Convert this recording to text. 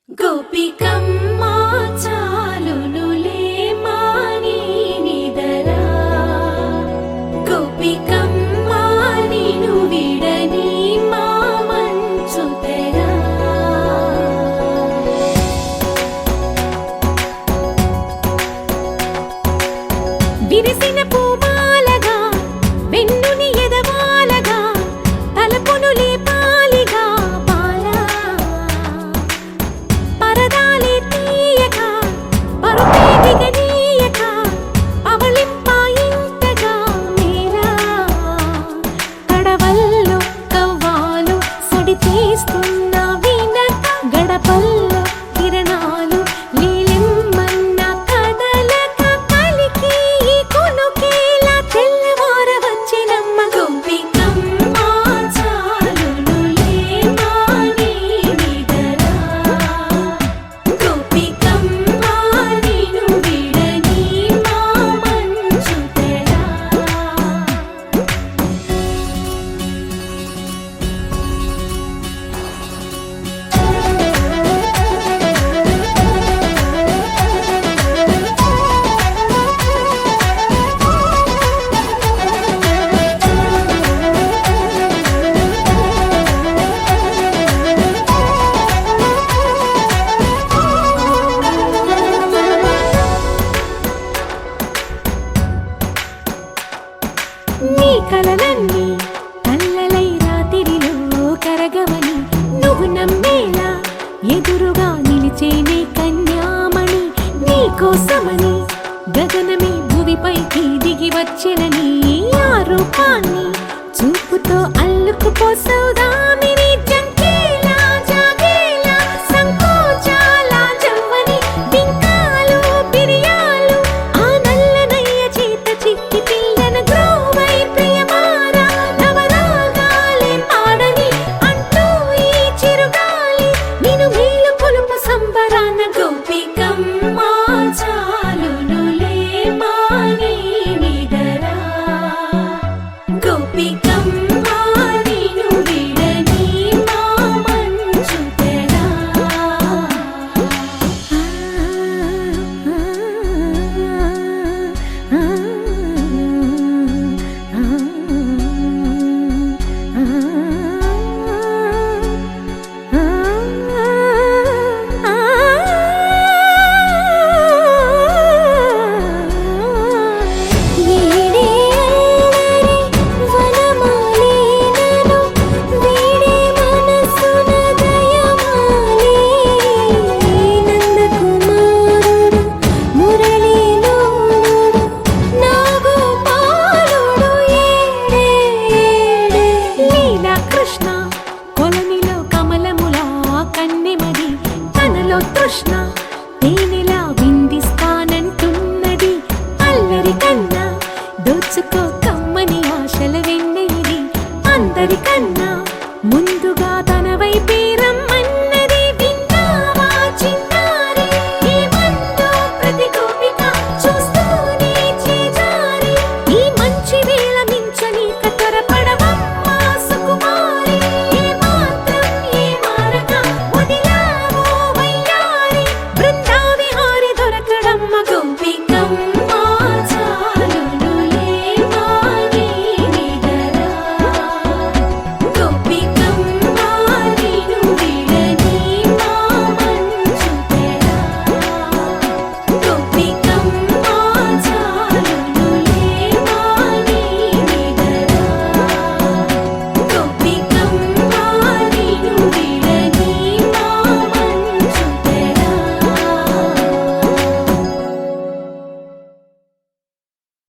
గోపికమ్మా చాలునులే మాని నిదరా గోపికమ్మా నిను విడని మా మంచు తెరా విరిసిన పూమాలగా వెన్నుని ఎదవాలగా తలపును లేపాలిగా బాలా పరదాలే తీయక పరుపే దిగనీయక అవళింపాయింతగా మేరా కడవల్లో కవ్వాలు సడి చేస్తున్న వినక గడపల్లో కిరణాలు నీలిమ్మన్న కదలక కలికి కొనుకేలా తెల్లవార వచ్చినమ్మ గోపికమ్మా చాలునులే మాని నిదరా గోపికమ్మా నిను విడని మా మంచు తెరా నీ కలలన్నీ కల్లలై రాత్రిలో కరగవని నువ్వు నమ్మేలా ఎదురుగా నిలిచేనే కన్యామణి నీ కోసమని గగనమే భువిపైకి దిగి వచ్చెనని ఆ రూపాన్ని చూపుతో అల్లుకుపోసౌదామిని జంకేలా జాగేలా సంకోచాల జవ్వని బింకాలు బిరియాలు ఆ నల్లనయ్య చేత చిక్కి పిల్లన గ్రోవై ప్రియమారా నవరాగాలే పాడని అంటూ ఈ చిరుగాలి నిన్ను మేలు కొలుపు సంబరాన గోపికమ్మా చాలునులే మాని నిదరా గోపికమ్మా నిను విడని మా మంచు తెరా కృష్ణ కొలనిలో కమలములా కన్నెమది తనలో తృష్ణ